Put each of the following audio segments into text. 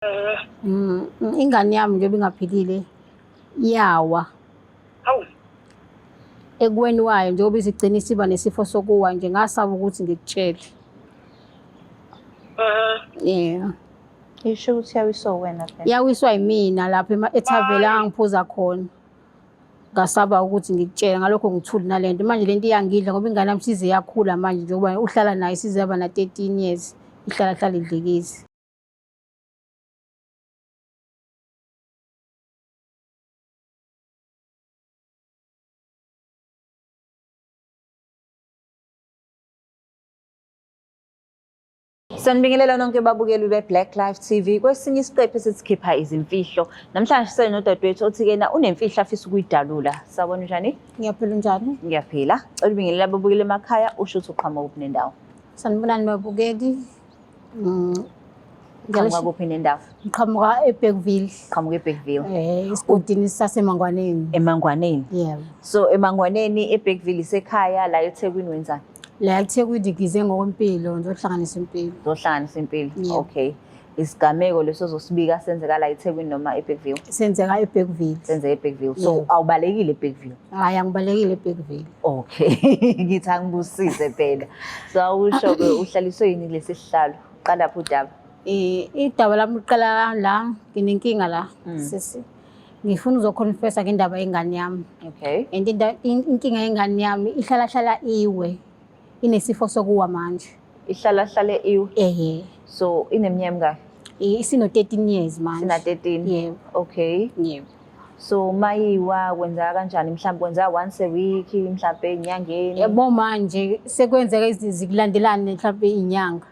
Ingane yami njengoba ingaphilile iyawa. Hawu. Ekweni wayo njengoba izigcina isiba nesifo sokuwa nje ngasaba ukuthi ngikutshele. Yeah. Isho ukuthi yawiswa wena phela. Yawiswa yimina lapha eThavela angiphuza khona. Ngasaba ukuthi ngikutshele ngalokho ngithuli nalento. Manje lento iyangidla ngoba ingane yami size yakhula manje njengoba uhlala nayo size yaba na 13 years. Ihlala idlikiza. Sanibingelela nonke babukeli be-Black Life TV. Kwesinye isiqephu esisikhipha izimfihlo. Namhlanje sisenodadewethu othi-ke na unemfihlo afisa ukuyidalula. Sawubona njani? Ngiyaphila njani? Ngiyaphila. Cela ubingelela ababukeli emakhaya usho ukuthi uqhamuka kuphi nendawo. Sanibonani babukeli. Uqhamuka kuphi nendawo? Ngiqhamuka eBergville. Uqhamuka eBergville. Esigodini saseMangwaneni. Emangwaneni. Yeah. So Emangwaneni eBergville isekhaya la eThekwini wenzani? La eThekwini ngize ngokwempilo ngizohlanganisa impilo. Zohlanganisa impilo. Okay. Isigameko leso zosibika senzeka la eThekwini noma eBergville? Senzeka eBergville. Senzeka eBergville. So awubalekile eBergville? Hayi angibalekile eBergville. Okay. Ngithi angibusise phela. So awusho ke uhlaliswe yini lesi sihlalo? Qala phi udaba? Idaba lami liqala la nginenkinga la. Sisi. Ngifuna uzoconfessa ngendaba yengane yami. Okay. And inkinga yengane yami ihlala iwe. Inesifo sokuwa manje. Ihlala iwe? So ineminyaka mingaki? Isino 13 years manje. Sina 13? Yebo. Okay. Yebo. So mayiwa kwenzeka kanjani? Mhlawumbe kwenzeka once a week, mhlawumbe enyangeni? Yebo manje sekwenzeka izikulandelane mhlawumbe inyanga.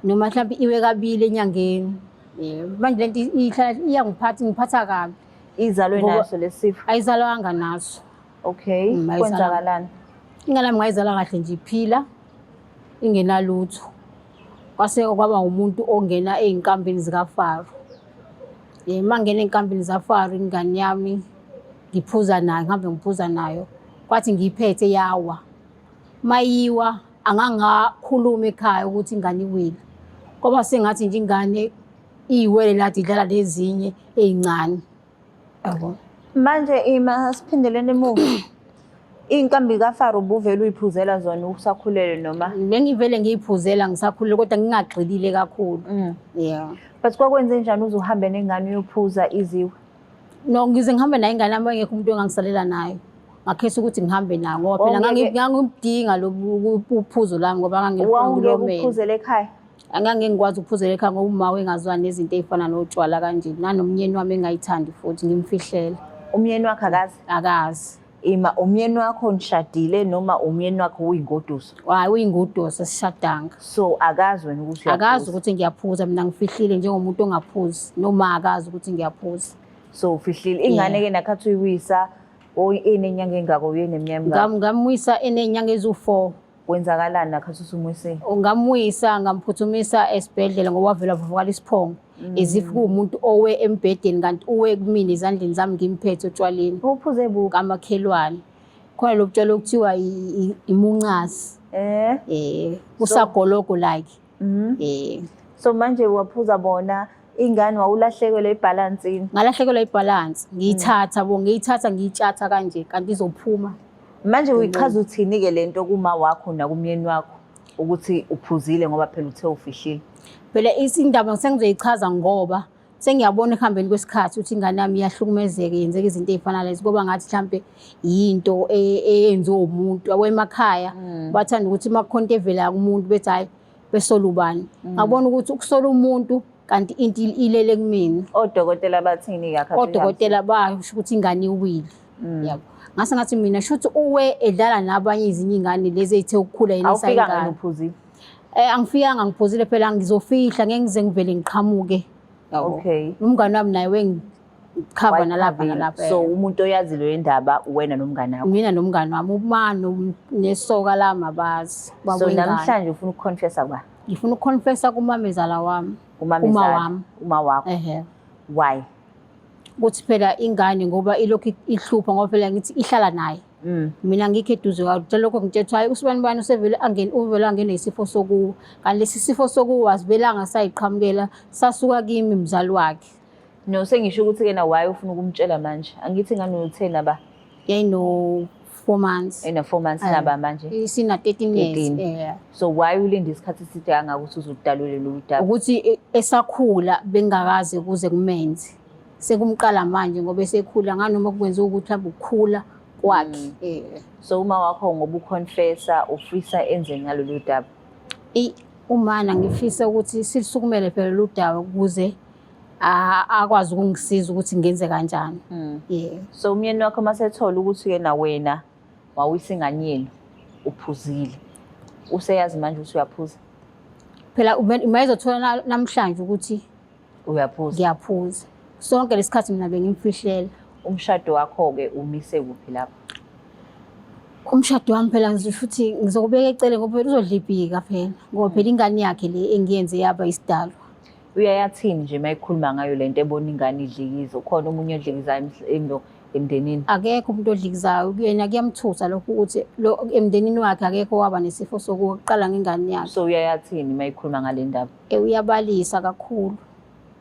Noma mhlawumbe iwe kabili enyangeni. Yebo. Manje lento ngiphatha kabi. Izalwe naso lesifo? Ayizalwanga naso. Okay. Kwenzakalani? Ingane yami ngayizala kahle nje iphila ingenalutho. Kwase kwaba umuntu ongena ezinkambeni zikaFaro. Mangena ezinkambeni zaFaro ingane yami ngiphuza nayo ngihambe ngiphuza nayo. Kwathi ngiyiphethe yawa. Mayiwa angangakhuluma ekhaya ukuthi ingane iwile. Ngoba sengathi nje ingane iyiwele lathi idlala lezinye ezincane. Yabo. Manje ima siphindelene emuva. Inkambi kaFaro ubuvela uyiphuzela zona usakhulele noma? Bengivele ngiyiphuzela ngisakhulile kodwa ngingagxilile kakhulu. Yeah. But kwakwenze njani uzohambe nengane uyophuza iziwe? No ngize ngihambe nayo ingane yami engekho umuntu ongangisalela nayo. Ngakhesa ukuthi ngihambe nayo ngoba phela ngangimdinga uphuzo lami ngoba ngangifuna ulomela. Uphuzela ekhaya? Angeke ngikwazi ukuphuzela ekhaya ngoba uma wengazwani nezinto ezifana notshwala kanje. Nanomnyeni wami engayithandi futhi ngimfihlela. Umnyeni wakhe akazi? Akazi. Ima umyeni wakho nishadile noma umyeni wakho uyingoduso? Hayi uyingoduso sishadanga. So akazi wena ukuthi uyaphuza? Akazi ukuthi ngiyaphuza mina ngifihlile njengomuntu ongaphuzi noma akazi ukuthi ngiyaphuza. So ufihlile ingane ke nakhathi uyiwisa enenyanga engako uyeneminyaka ngako? Ngamwisa enenyanga ezu4. Kwenzakalani nakhathi usumwise? Ngamwisa ngamphuthumisa esibhedlela ngoba wavela vuvukala isiphongo. Ezif kuumuntu owe embedeni kanti uwe kumina izandleni zami ngimphethe otshwaleni. Uphuze buka amakhelwane. Khona lokutshela ukuthiwa imuncasi. Usagologo like. So manje waphuza bona ingane wawulahlekelwe ibalansini? Ngalahlekelwe ibalance. Ngiyithatha ngiyitshatha kanje kanti izophuma. Manje uyichaza uthini ke lento kuma wakho nakumyeni wakho ukuthi uphuzile ngoba phela uthe ufihlile? Phela isindaba sengizoyichaza ngoba sengiyabona ehambeni kwesikhathi ukuthi ingane yami iyahlukumezeka yenzeka izinto ezifana lezi ngoba ngathi mhlambe yinto eyenziwe umuntu awemakhaya bathanda ukuthi makukhonto evela kumuntu bethi hayi besola ubani. Ngabona ukuthi ukusola umuntu kanti into ilele kumina. Odokotela bathini yakhe? Odokotela basho ukuthi ingane iwile. Yabo. Ngase ngathi mina shuthi uwe edlala nabanye izinye ingane lezi ezithe ukukhula yena sayingane. Awufika uphuzile? Angifikanga ngiphuzile phela ngizofihla ngeke ngize ngivele ngiqhamuke. Okay. Umngane wami naye wengikhava nalapha nalapha. So umuntu oyazi lo indaba wena nomngane wakho? Mina nomngane wami umano nesoka lami abazi. So namhlanje ufuna ukuconfessa kwa? Ngifuna ukuconfessa kumamezala wami. Uma wakho? Why? Ukuthi phela ingane ngoba ilokhu ihlupha ngoba phela ngithi ihlala naye. mina ngikho eduze kwawo lokho ngitshethwa hayi usibani bani usevele angene isifo sokuwa kanti lesi sifo sokuwa asibelanga sayiqhamukela sasuka kimi umzali wakhe. No, sengisho ukuthi-ke na why ufuna ukumtshela manje? Angithi ngane u-10 aba? Yayino 4 months. Ena 4 months naba manje? Sina 13 years. So why ulinde isikhathi eside angakuthi uzudalule lo udaba? Ukuthi esakhula bengakaze kuze kumenze. Sekumqala manje ngoba esekhula nganoma kwenza ukuthi mhlawumbe ukukhula kwakhe. So uma wakho ngoba uconfessa ufisa enze ngalo lo daba? Umana ngifisa ukuthi sisukumele phela lo daba ukuze akwazi ukungisiza ukuthi ngenze kanjani. So umyeni wakho masethola ukuthi na wena wawusinganyeni uphuzile. Useyazi manje ukuthi uyaphuza? Phela mayizothola namhlanje ukuthi uyaphuza. Ngiyaphuza. Sonke lesikhathi mina bengimfihlela. Umshado wakho ke umise kuphi lapha? Umshado wami phela ngisho ukuthi ngizokubeka ecele ngoba uzodlibhika phela ngoba phela ingane yakhe le engiyenze yaba isidalwa. Uyayathini nje mayikhuluma ngayo lento ebona ingane idlikiza? Ukhona omunye odlikizayo emndenini? Akekho umuntu odlikizayo kuyena kuyamthutha lokho ukuthi lo emndenini wakhe akekho waba nesifo sokuqala ngengane yakhe. So uyayathini mayikhuluma ngale ndaba? Uyabalisa kakhulu.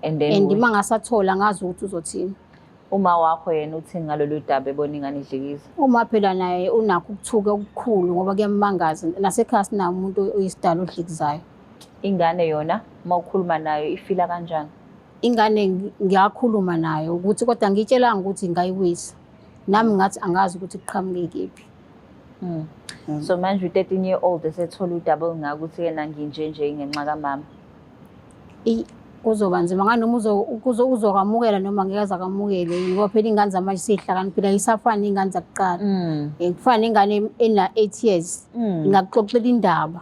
And mangasathola ngazi ukuthi uzothini. Uma wakho yena uthini ngalolu daba ebona ingane idlikiza? Uma phela naye unakho ukuthuka okukhulu ngoba kuyamangaza nasekhaya sina umuntu oyisidala odlikizayo. Ingane yona uma ukhuluma nayo ifila kanjani? Ingane ngiyakhuluma nayo ukuthi kodwa ngitshelanga ukuthi ngayiwisa. Nami ngathi angazi ukuthi iqhamuke kephi. So manje u-13-year-old esethola udaba ongakuthi yena nginjenje ngenxa kamama. Kuzoba nzima nganoma uzokamukela noma ngeke azakamukele ngoba phela ingane zamanje sihlakaniphile ayisafani ingane zakuqala. Kufana ingane ena 8 years ingakuxoxela indaba.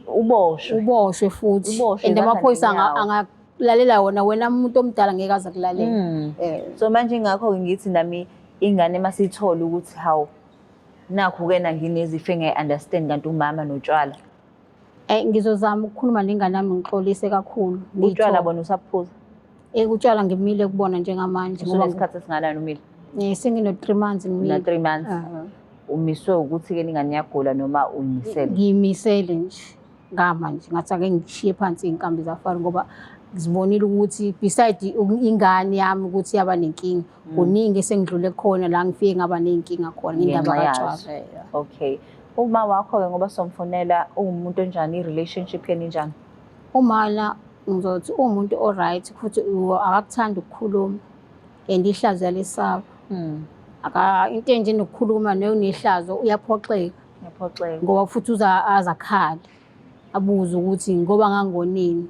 Uboshwe futhi and amaphoyisa angalalela wona wena umuntu omdala ngeke aza kulalela. So manje ngakho ngithi nami ingane masithola ukuthi hawu nakho kena nginezifo engayi-understand kanti umama notshwala. Ngizozama ukukhuluma nengane yami ngixolise kakhulu. Utshwala bona usaphuza? Utshwala ngimile kubona njengamanje. Usunesikhathi esinganani umile? Sengino 3 months ngimile. 3 months. Umiswe ukuthi ke ingane yakugula noma uyimisele? Ngiyimisele nje ngamanje ngathi ake ngishiye phansi inkambi zafana ngoba ngizibonile ukuthi beside ingane yami ukuthi yaba nenkinga kuningi esengidlule khona la ngifike ngaba nenkinga khona indaba kaTshwala. Okay. Uma wakho ke ngoba somfonela umuntu onjani i-relationship yeni njani? Umala ngizothi umuntu alright futhi akakuthanda ukukhuluma and ihlazo yalesaba. Into enje nokukhuluma nehlazo uyaphoxeka. Ngoba futhi azakhala abuza ukuthi ngoba ngangonini.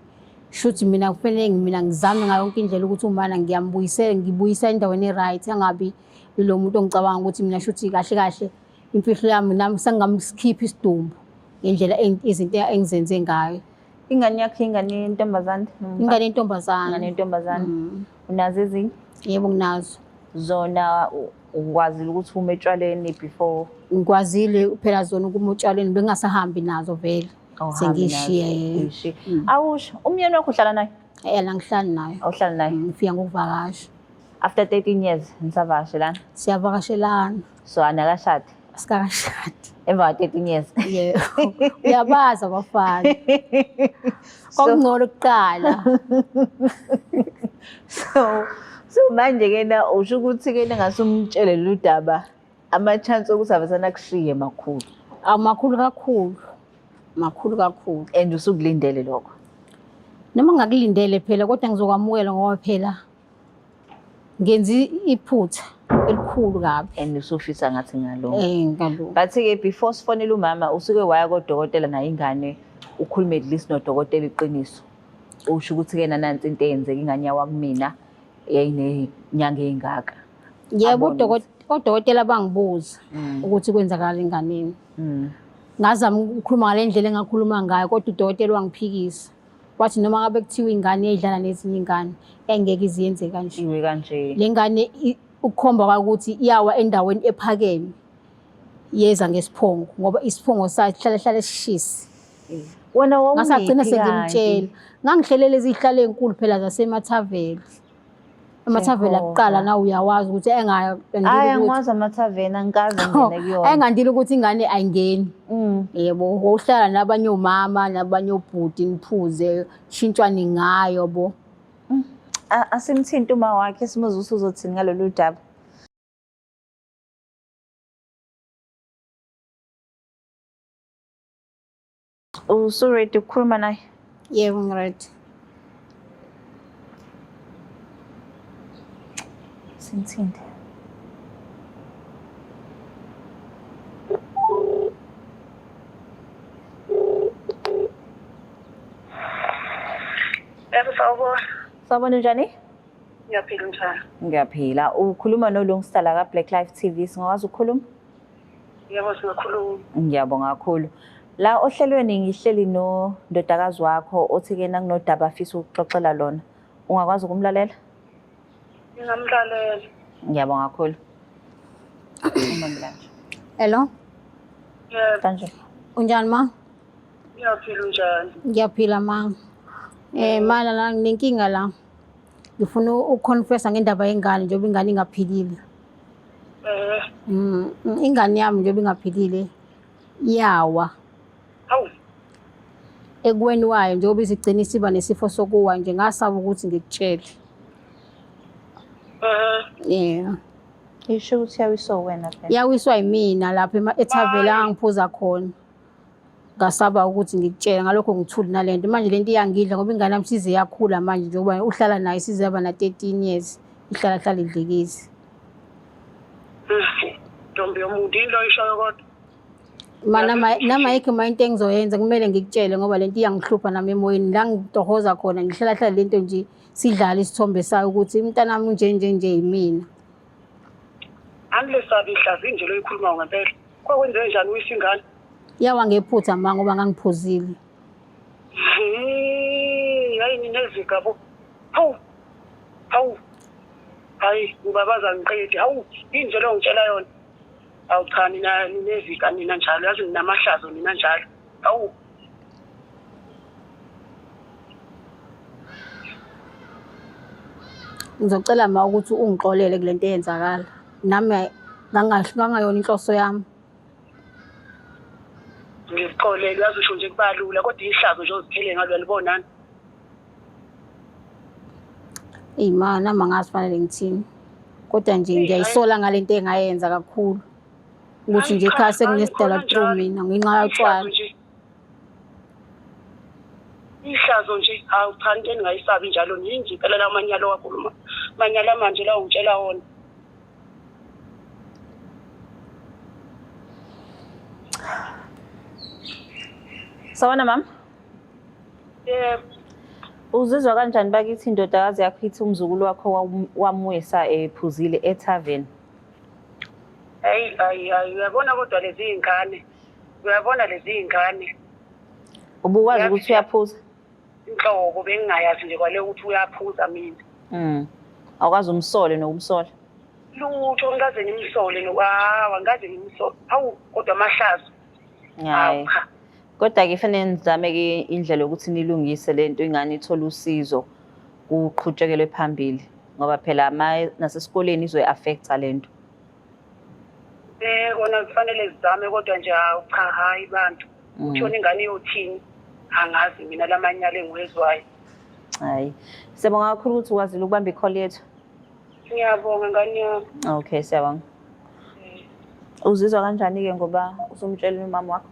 Shuthi mina kufanele mina ngizame ngayo yonke indlela ukuthi umana ngibuyisa endaweni e-right angabi lo muntu ongicabanga ukuthi mina shuthi kahle kahle imfihlo yami nami sengamsikhipha isidumbu ngendlela izinto engizenze ngayo. Ingane yakhe ingane yentombazane? Ingane yentombazane. Ingane yentombazane. Unazo ezinye? Yebo nginazo. Zona ukwazile ukuthi ume etshwaleni before? Ngikwazile phela zona ukuma etshwaleni bengasahambi nazo vele. Sengishiye. Awusho umyeni wakho uhlala naye? La ngihlala naye. Awuhlala naye? Ngifika ngokuvakasha. After 13 years nisavakashelana? Siyavakashelana. So anakashadi? Asikashadi. Emva 13 years? Yebo. Uyabaza abafana. Kokungcono kuqala. So manje ke na usho ukuthi ke ngasumtshele lo daba ama-chance ukuthi avesana kushiye makhulu? Amakhulu kakhulu. Makhulu kakhulu. And usukulindele lokho? Noma ngakulindele phela kodwa ngizokwamukela ngoba phela ngenzi iphutha elikhulu kabi. And usufisa ngathi ngalo? Ngalo. But ke before sifonela umama usuke waya kodokotela nayo ingane ukhulume at least nodokotela iqiniso. Usho ukuthi ke nansi into eyenzeka ingane yawa kumina yayinenyanga eyingaka. Yebo odokotela bangibuza ukuthi kwenzakala enganeni. Ngazama ukukhuluma ngale ndlela engakhuluma ngayo kodwa udokotela wangiphikisa. Wathi noma ngabe kuthiwa ingane eyidlala nezinye ingane engeke iziyenze kanje. Iwe kanje. Le ngane ukukhomba ukuthi iyawa endaweni ephakeme. Yeza ngesiphongo ngoba isiphongo sahlala esishisi. Wena ngasagcina sengimtshela. Ngangihlelele izihlalo ezinkulu phela zaseMathaveli. Amathaveni akuqala na uyawazi ukuthi Angiwazi amathaveni angikaze ngene kuyona. engandile ukuthi ingane ayingeni. Yebo, uhlala nabanye omama nabanye obhuti niphuze shintshwane ngayo bo. Asimthinta uma wakhe simuze ukuthi uzothini ngalolu daba. Usu-ready ukukhuluma naye? Yebo, ngiready. Simthinte. Sawubona. Sawubona njani? Ngiyaphila njani? Ngiyaphila. Ukhuluma noLungstar ka Black Life TV. Singakwazi ukukhuluma? Yebo, singakhuluma. Ngiyabonga kakhulu. La ohlelweni ngihleli nododakazi wakho othi-ke nakunodaba afisa ukuxoxela lona. Ungakwazi ukumlalela? Ngingamlalela. Ngiyabonga kakhulu. Hello? Yebo. Kanjani? Unjani ma? Ngiyaphila njani? Ngiyaphila ma. Mana la nginenkinga la. Ngifuna ukuconfessa ngendaba yengane njengoba ingane ingaphilile. Ingane yami njengoba ingaphilile yawa. Hawu. Ekweni wayo njengoba izigcina isiba nesifo sokuwa nje ngasaba ukuthi ngikutshele. Yeah. Isho ukuthi yawiswa wena phela. Yawiswa yimina lapha ethavela angiphuza khona. Ngasaba ukuthi ngikutshele ngalokho ngithuli nalento manje lento iyangidla ngoba ingane yami size yakhula manje njengoba uhlala naye size yaba na 13 years ihlala idlikizi. Ntombi yomuntu into ishoyo kodwa. Nama yikho into engizoyenza kumele ngikutshele ngoba lento iyangihlupha nami emoyeni la ngitohoza khona ngihlala lento nje sidlala isithombe sayo ukuthi umntana wami nje yimina. Angilesabi ihlazi nje lo ikhuluma ngempela. Kwakwenze njani uyisa ingane? Yawa ngephutha ma ngoba ngangiphuzile. Hayi ninezika bo. Hawu. Hayi ubabaza ngiqedi. Hawu inje lo ngitshela yona. Awu cha nina ninezika nina njalo yazi ninamahlazo nina njalo. Hawu. Ngizocela ma ukuthi ungixolele kulento eyenzakala. Nami ngangayona inhloso yami. Ngixolele yazi usho nje kubalula kodwa ihlazo nje oziphele ngalo yalibonani. Imana nama ngasifanele ngithini. Kodwa nje ngiyayisola ngalento engayenza kakhulu. Ukuthi nje ekhaya sekunesidala through mina ngenxa yotshwala. Ihlazo nje hawu cha into engayisabi njalo ninje phela la manyalo wakhuluma. Manyala manje la ungitshela wona. Sawona mama? Yebo. Uzizwa kanjani bakithi indodakazi yakho ithi umzukulu wakho wamwisa ephuzile ethaveni? Hayi uyabona kodwa lezi ingane. Uyabona lezi ingane. Ubukwazi ukuthi uyaphuza? Inhloko bengingayazi nje kwale ukuthi uyaphuza mina. Awukazi umsole nokumsola? Lutho ngikaze ngimsole ngikaze ngimsole. Hawu kodwa amahlazo. Hayi. Kodwa-ke fanele nizame-ke indlela yokuthi nilungise lento ingane ithole usizo kuqhutshekelwe phambili ngoba phela nasesikoleni izoyi-affecta lento. Kona kufanele zizame kodwa nje cha hayi bantu. Uthona ingane yothini angazi mina lamanyala engiwezwayo. Hayi. Siyabonga kakhulu ukuthi ukwazile ukubamba i-call yethu. Ngiyabonga ngane yami. Okay, siyabonga. Uzizwa kanjani-ke ngoba usumtshelile umama wakho?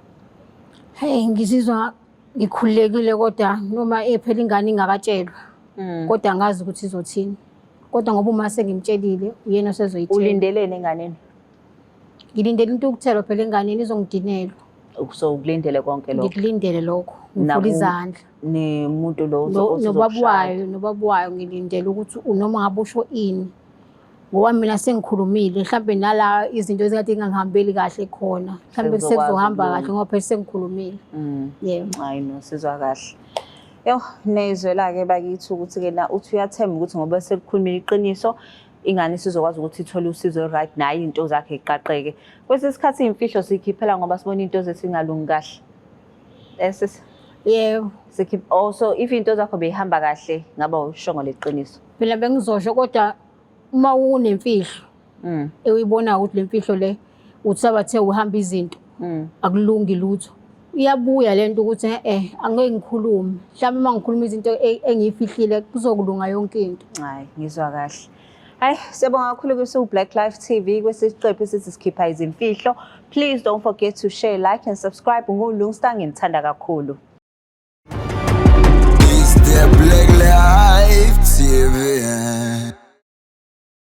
Hey, ngizizwa ngikhululekile kodwa noma phela ingane ingakatshelwa. Kodwa angazi ukuthi izothini. Kodwa ngoba uma sengimtshelile uyena osezoyitshela. Ulindelene enganeni? Ngilindele into ukuthelwa phela enganeni izongidinelwa. So ukulindele konke lokho? Ngikulindele lokho. Ngivula izandla. Nemuntu lo nobabuwayo ngilindele ukuthi noma ngabe usho ini. Ngoba mina sengikhulumile mhlambe nala izinto ezikade ngingahambeli kahle khona mhlambe sekuzohamba kahle ngoba phela sengikhulumile. Yebo. Hayi no sizwa kahle. Yo nezwela ke bakithi ukuthi ke na uthi uyathemba ukuthi ngoba sekukhulumile iqiniso ingane sizokwazi ukuthi ithole usizo right nayo into zakhe iqaqeke. Kwesesikhathi imfihlo sikhiphela ngoba sibona into zesingalungi kahle. Yebo. Sikhipha also if into zakho behamba kahle ngaba ushongo leqiniso. Phela bengizosho kodwa uma unemfihlo uyibona ukuthi le mfihlo le uthi sabathe uhamba izinto akulungi lutho. Iyabuya lento ukuthi angeke ngikhulume. Mhlawumbe uma ngikhuluma izinto engiyifihlile kuzokulunga yonke into. Hayi, ngizwa kahle. Hayi, siyabonga kakhulu ku-Black Life TV kwesiqephu esithi sikhipha izimfihlo. Please don't forget to share, like and subscribe. Ngulungistar, nginithanda kakhulu.